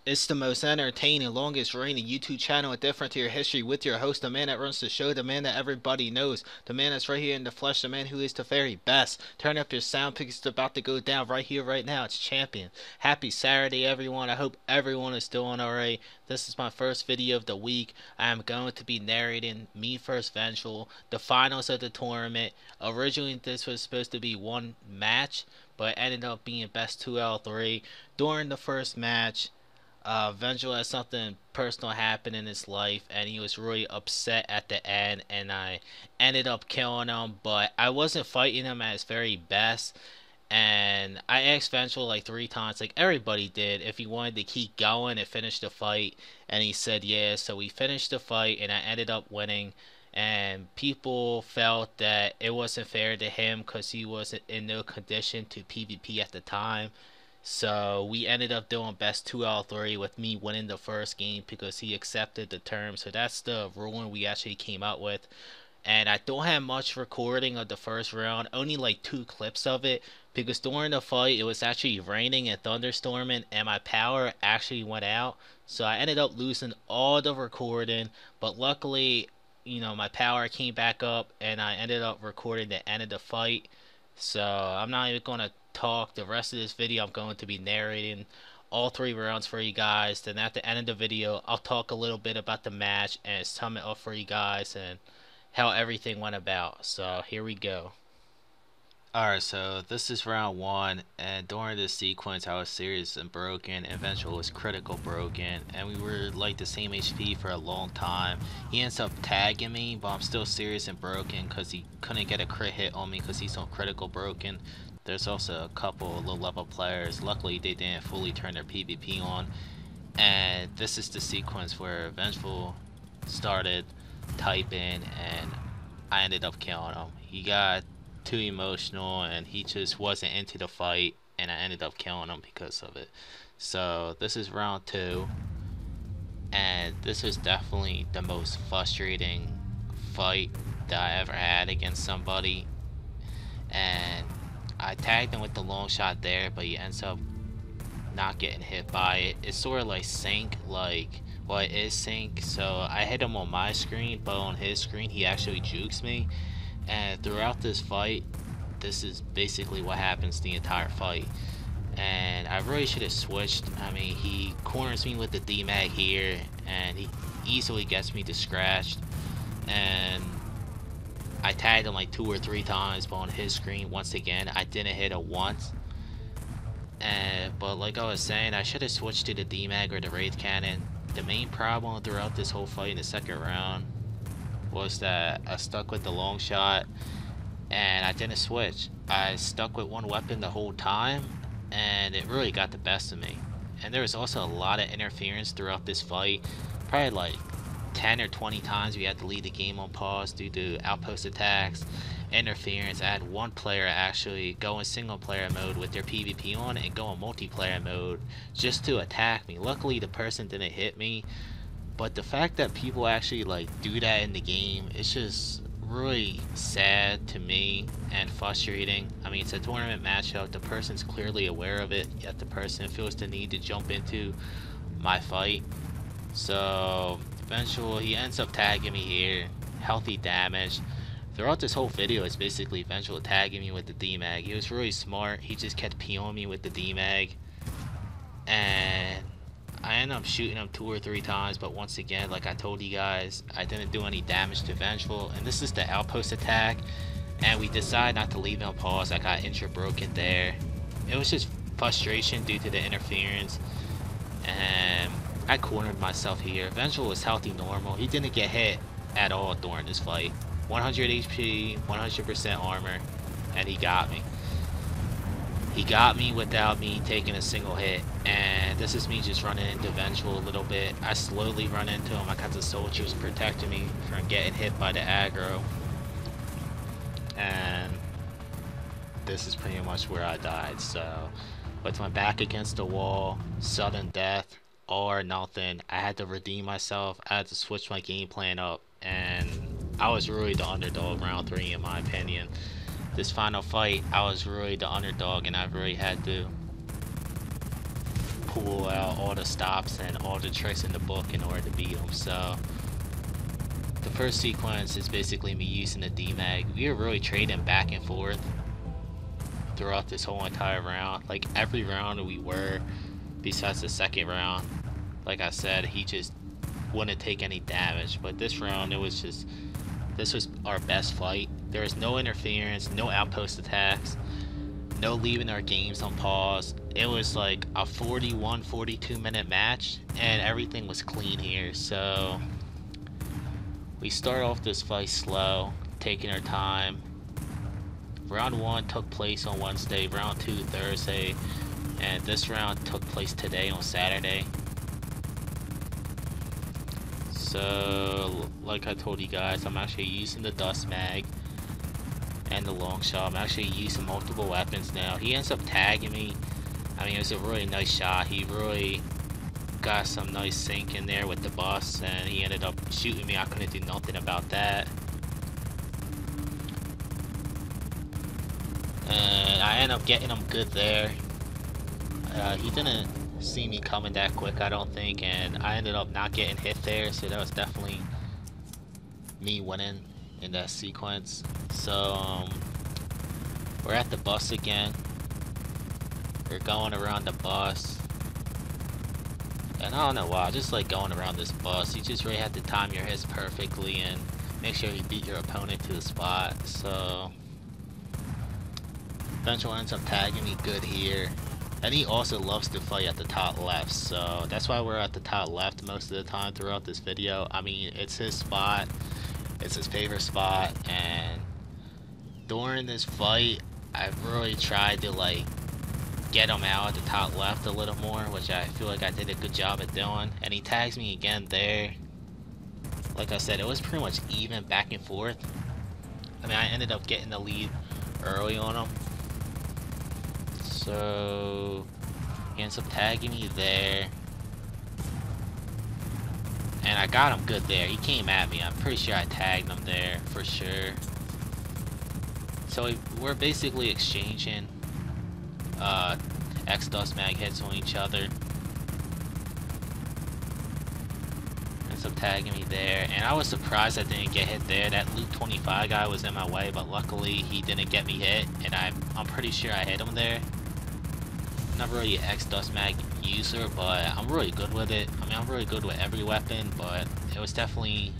It's the most entertaining, longest reigning YouTube channel indifferent to your history with your host, the man that runs the show, the man that everybody knows, the man that's right here in the flesh, the man who is the very best. Turn up your sound because it's about to go down right here, right now. It's Champion. Happy Saturday, everyone. I hope everyone is doing alright. This is my first video of the week. I am going to be narrating Me First Vengeful, the finals of the tournament. Originally, this was supposed to be one match, but it ended up being best 2 out of 3. During the first match, Vengeful had something personal happen in his life, and he was really upset at the end, and I ended up killing him, but I wasn't fighting him at his very best, and I asked Vengeful like 3 times, like everybody did, if he wanted to keep going and finish the fight, and he said yeah, so we finished the fight, and I ended up winning, and people felt that it wasn't fair to him because he wasn't in no condition to PvP at the time. So we ended up doing best 2 out of 3 with me winning the first game because he accepted the terms. So that's the ruling we actually came out with. And I don't have much recording of the first round, only like 2 clips of it, because during the fight it was actually raining and thunderstorming and my power actually went out. So I ended up losing all the recording, but luckily, my power came back up and I ended up recording the end of the fight. So I'm not even going to talk the rest of this video. I'm going to be narrating all 3 rounds for you guys. Then at the end of the video, I'll talk a little bit about the match and sum it up for you guys and how everything went about. So here we go. Alright, so this is round 1, and during this sequence I was serious and broken, and Vengeful was critical broken, and we were like the same HP for a long time. He ends up tagging me, but I'm still serious and broken because he couldn't get a crit hit on me because he's on critical broken. There's also a couple low level players, luckily they didn't fully turn their PvP on, and this is the sequence where Vengeful started typing and I ended up killing him. He got too emotional and he just wasn't into the fight, and I ended up killing him because of it. So this is round 2, and this was definitely the most frustrating fight that I ever had against somebody, and I tagged him with the long shot there, but he ends up not getting hit by it. It's sort of like sync, like, well, it is sync, so I hit him on my screen, but on his screen he actually jukes me. And throughout this fight, this is basically what happens the entire fight. And I really should have switched. I mean, he corners me with the D-mag here, and he easily gets me to scratched. And I tagged him like 2 or 3 times, but on his screen, once again, I didn't hit it once. But like I was saying, I should have switched to the D-mag or the Wraith Cannon. The main problem throughout this whole fight in the second round was that I stuck with the long shot and I didn't switch. I stuck with one weapon the whole time, and it really got the best of me. And there was also a lot of interference throughout this fight. Probably like 10 or 20 times we had to leave the game on pause due to outpost attacks, interference. I had one player actually go in single player mode with their PvP on and go in multiplayer mode just to attack me. Luckily the person didn't hit me, but the fact that people actually like do that in the game, it's just really sad to me and frustrating. I mean, it's a tournament matchup, the person's clearly aware of it, yet the person feels the need to jump into my fight. So eventually he ends up tagging me here, healthy damage. Throughout this whole video it's basically Vengeful tagging me with the D-mag. He was really smart, he just kept POing me with the D-mag, and I ended up shooting him 2 or 3 times, but once again, like I told you guys, I didn't do any damage to Vengeful. And this is the outpost attack, and we decided not to leave him on pause. I got injured broken there. It was just frustration due to the interference, and I cornered myself here. Vengeful was healthy normal. He didn't get hit at all during this fight. 100 HP, 100% armor, and he got me. He got me without me taking a single hit, and this is me just running into Vengeful a little bit. I slowly run into him. I got the soldiers protecting me from getting hit by the aggro, and this is pretty much where I died. So with my back against the wall, sudden death, all or nothing, I had to redeem myself. I had to switch my game plan up, and I was really the underdog round 3 in my opinion. This final fight, I was really the underdog, and I really had to pull out all the stops and all the tricks in the book in order to beat him. So the first sequence is basically me using the D-Mag. We were really trading back and forth throughout this whole entire round. Like every round we were, besides the second round, like I said, he just wouldn't take any damage. But this round, this was our best fight. There was no interference, no outpost attacks, no leaving our games on pause. It was like a 42 minute match and everything was clean here. So we start off this fight slow, taking our time. Round 1 took place on Wednesday, round 2 Thursday, and this round took place today on Saturday. So like I told you guys, I'm actually using the dust mag and the long shot. I'm actually using multiple weapons now. He ends up tagging me. I mean, it was a really nice shot. He really got some nice sync in there with the bus, and he ended up shooting me. I couldn't do nothing about that. And I ended up getting him good there. He didn't see me coming that quick, I don't think, and I ended up not getting hit there, so that was definitely me winning in that sequence. So we're at the bus again. We're going around the bus, and I don't know why, I just like going around this bus. You just really have to time your hits perfectly and make sure you beat your opponent to the spot. So Vengeful ends up tagging me good here. And he also loves to fight at the top left, so that's why we're at the top left most of the time throughout this video. I mean, it's his spot, it's his favorite spot, and during this fight, I've really tried to like get him out at the top left a little more, which I feel like I did a good job at doing. And he tags me again there. Like I said, it was pretty much even back and forth. I mean, I ended up getting the lead early on him. So he ends up tagging me there, and I got him good there. He came at me. I'm pretty sure I tagged him there for sure. So we're basically exchanging X dust mag hits on each other. Ends up tagging me there, and I was surprised I didn't get hit there. That Luke 25 guy was in my way, but luckily he didn't get me hit, and I'm pretty sure I hit him there. Not really an X dust mag user, but I'm really good with it. I mean, I'm really good with every weapon, but it was definitely,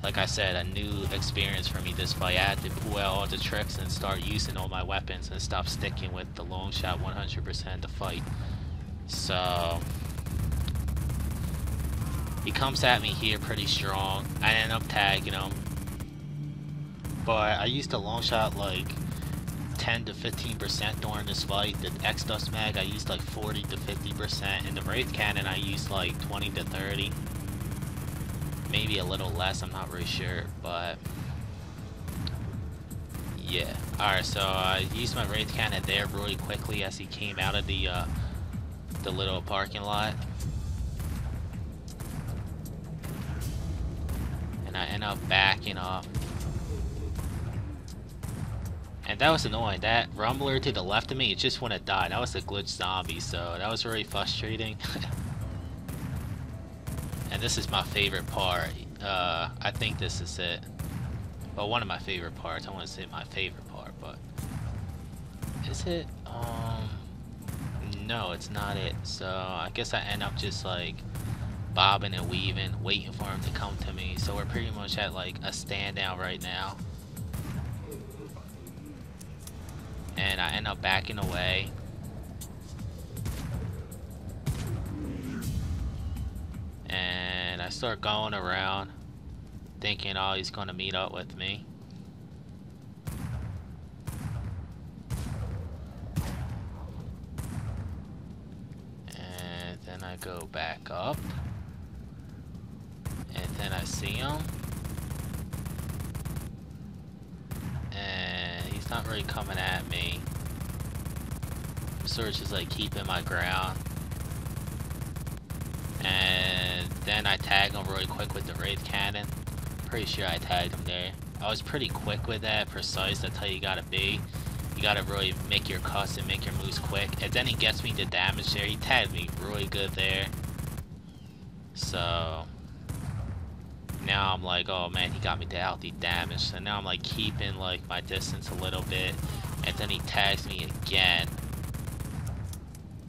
like I said, a new experience for me this fight. I had to pull out all the tricks and start using all my weapons and stop sticking with the long shot 100% the fight. So he comes at me here pretty strong. I end up tagging him, but I used the long shot like 10 to 15% during this fight. The X dust mag I used like 40 to 50%, and the Wraith cannon I used like 20 to 30, maybe a little less, I'm not really sure, but yeah. Alright, so I used my Wraith cannon there really quickly as he came out of the little parking lot, and I end up backing up. And that was annoying. That rumbler to the left of me, it just wouldn't die. That was a glitch zombie, so that was really frustrating. And this is my favorite part. I think this is it. Well, one of my favorite parts. I want to say my favorite part, but is it? No, it's not it. So I guess I end up just like bobbing and weaving, waiting for him to come to me. So we're pretty much at like a stand down right now. And I end up backing away. And I start going around thinking, oh, he's gonna meet up with me. And then I go back up. And then I see him. He's not really coming at me. I'm sort of just like keeping my ground. And then I tag him really quick with the Wraith cannon. Pretty sure I tagged him there. I was pretty quick with that, precise, that's how you gotta be. You gotta really make your cuts and make your moves quick. And then he gets me the damage there. He tagged me really good there. So now I'm like, oh man, he got me the healthy damage. So now I'm like keeping like my distance a little bit. And then he tags me again.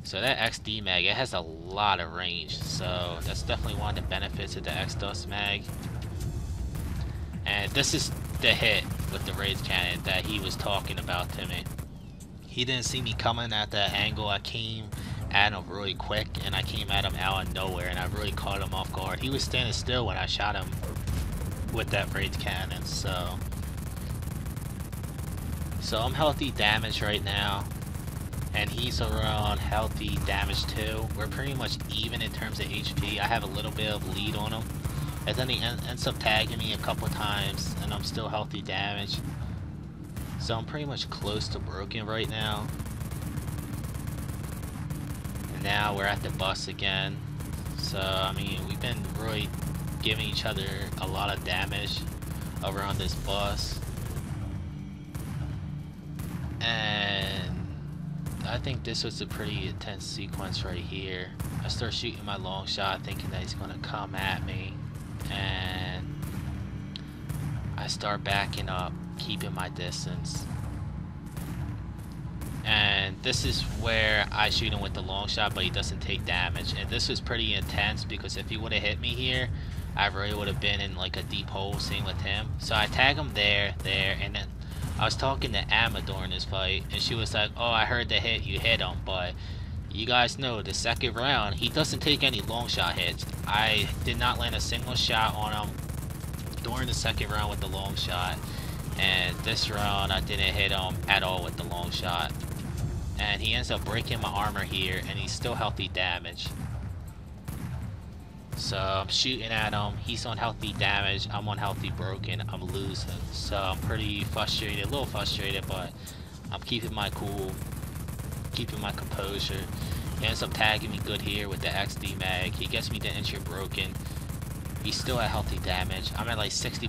So that XD mag, it has a lot of range. So that's definitely one of the benefits of the X-Dust mag. And this is the hit with the Rage Cannon that he was talking about to me. He didn't see me coming at that angle. I came at him really quick, and I came at him out of nowhere, and I really caught him off guard. He was standing still when I shot him with that Rage Cannon, so I'm healthy damage right now, and he's around healthy damage too. We're pretty much even in terms of HP. I have a little bit of lead on him, and then he ends up tagging me a couple times, and I'm still healthy damage. So I'm pretty much close to broken right now. And now we're at the bus again. So, I mean, we've been really giving each other a lot of damage around this bus. And I think this was a pretty intense sequence right here. I start shooting my long shot thinking that he's going to come at me. And I start backing up, keeping my distance. And this is where I shoot him with the long shot, but he doesn't take damage. And this was pretty intense because if he would have hit me here, I really would have been in like a deep hole. Same with him. So I tag him there, and then I was talking to Amma during this fight, and she was like, "Oh, I heard the hit, you hit him, but you guys know the second round, he doesn't take any long shot hits." I did not land a single shot on him during the second round with the long shot, and this round I didn't hit him at all with the long shot. And he ends up breaking my armor here, and he's still healthy damage. So I'm shooting at him, he's on healthy damage, I'm on healthy broken, I'm losing. So I'm pretty frustrated, a little frustrated, but I'm keeping my cool, keeping my composure. He ends up tagging me good here with the XD mag. He gets me the injured broken. He's still at healthy damage. I'm at like 60%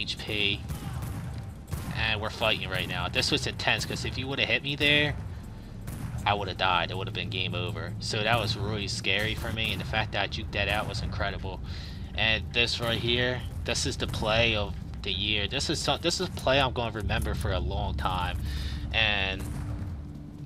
HP. And we're fighting right now. This was intense because if you would have hit me there, I would have died. It would have been game over. So that was really scary for me, and the fact that I juked that out was incredible. And this right here, this is the play of the year. This is a play I'm going to remember for a long time. And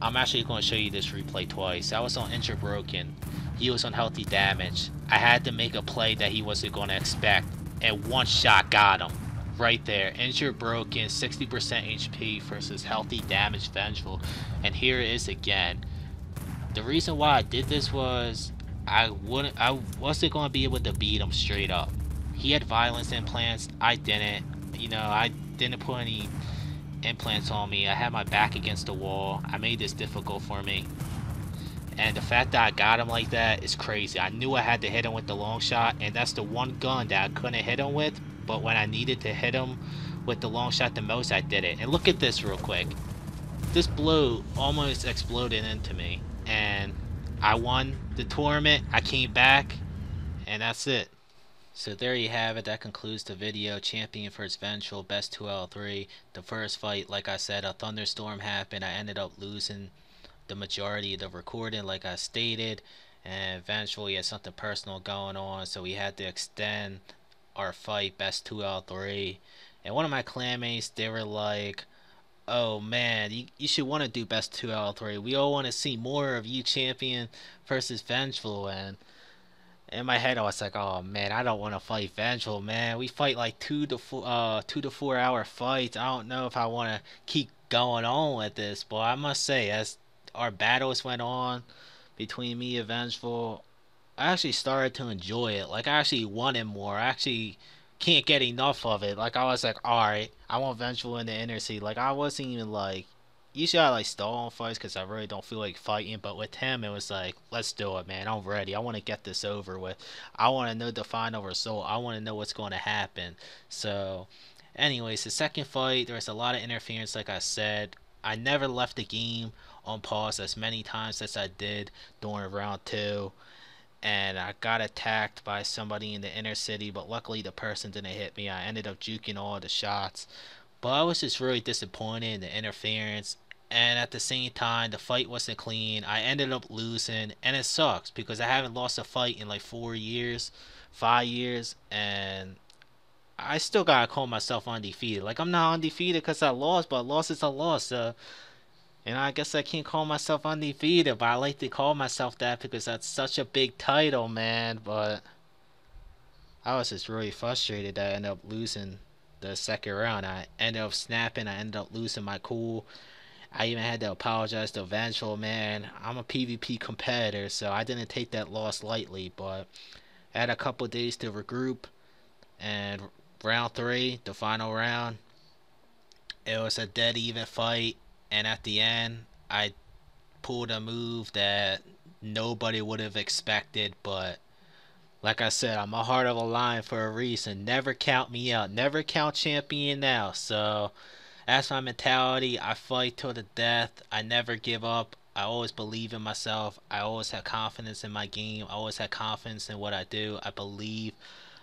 I'm actually going to show you this replay twice. I was on injured broken. He was on healthy damage. I had to make a play that he wasn't going to expect, and one shot got him. Right there, injured broken, 60% HP versus healthy damage Vengeful, and here it is again. The reason why I did this was I wasn't going to be able to beat him straight up. He had violence implants, I didn't. You know, I didn't put any implants on me. I had my back against the wall. I made this difficult for me. And the fact that I got him like that is crazy. I knew I had to hit him with the long shot, and that's the one gun that I couldn't hit him with. But when I needed to hit him with the long shot the most, I did it. And look at this real quick. This blow almost exploded into me. And I won the tournament. I came back. And that's it. So there you have it. That concludes the video. Champion vs Vengeful, best 2 out of 3. The first fight, like I said, a thunderstorm happened. I ended up losing the majority of the recording, like I stated. And Vengeful, he had something personal going on, so we had to extend our fight, best 2 out of 3. And one of my clanmates, they were like, "Oh man, you should want to do best 2 out of 3. We all want to see more of you, champion versus Vengeful." And in my head I was like, "Oh man, I don't want to fight Vengeful, man. We fight like 2 to 4 hour fights. I don't know if I want to keep going on with this." But I must say, as our battles went on between me and Vengeful, I actually started to enjoy it. Like, I actually wanted more. I actually can't get enough of it. Like, I was like, alright, I want Vengeful in the inner city. Like, I wasn't even like, usually I like stall on fights because I really don't feel like fighting. But with him, it was like, let's do it, man. I'm ready. I want to get this over with. I want to know the final result. I want to know what's going to happen. So, anyways, the second fight, there was a lot of interference, like I said. I never left the game on pause as many times as I did during round 2. And I got attacked by somebody in the inner city, but luckily the person didn't hit me. I ended up juking all the shots, but I was just really disappointed in the interference. and at the same time the fight wasn't clean. I ended up losing, and it sucks because I haven't lost a fight in like 4 years, 5 years, and I still gotta call myself undefeated. Like, I'm not undefeated because I lost, but a loss is a loss. And I guess I can't call myself undefeated, but I like to call myself that because that's such a big title, man. But I was just really frustrated that I ended up losing the second round. I ended up snapping. I ended up losing my cool. I even had to apologize to Vengeful, man. I'm a PvP competitor, so I didn't take that loss lightly. But I had a couple days to regroup, and round three, the final round, it was a dead even fight. And at the end, I pulled a move that nobody would have expected, but like I said, I'm a heart of a lion for a reason. Never count me out. Never count champion out. So that's my mentality. I fight till the death. I never give up. I always believe in myself. I always have confidence in my game. I always have confidence in what I do. I believe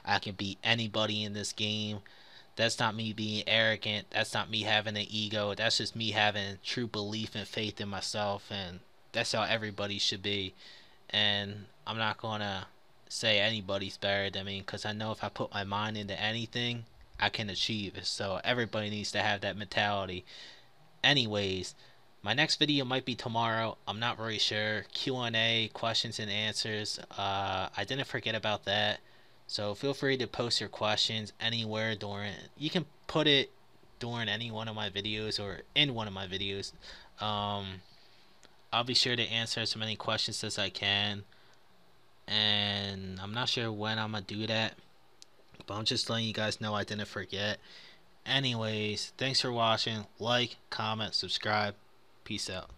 I can beat anybody in this game. That's not me being arrogant. That's not me having an ego. That's just me having true belief and faith in myself. And that's how everybody should be. And I'm not going to say anybody's better than me because I know if I put my mind into anything, I can achieve it. So everybody needs to have that mentality. Anyways, my next video might be tomorrow. I'm not really sure. Q&A, questions and answers. I didn't forget about that. So feel free to post your questions anywhere during. You can put it during any one of my videos or in one of my videos. I'll be sure to answer as many questions as I can. And I'm not sure when I'm gonna do that, but I'm just letting you guys know I didn't forget. Anyways, thanks for watching. Like, comment, subscribe. Peace out.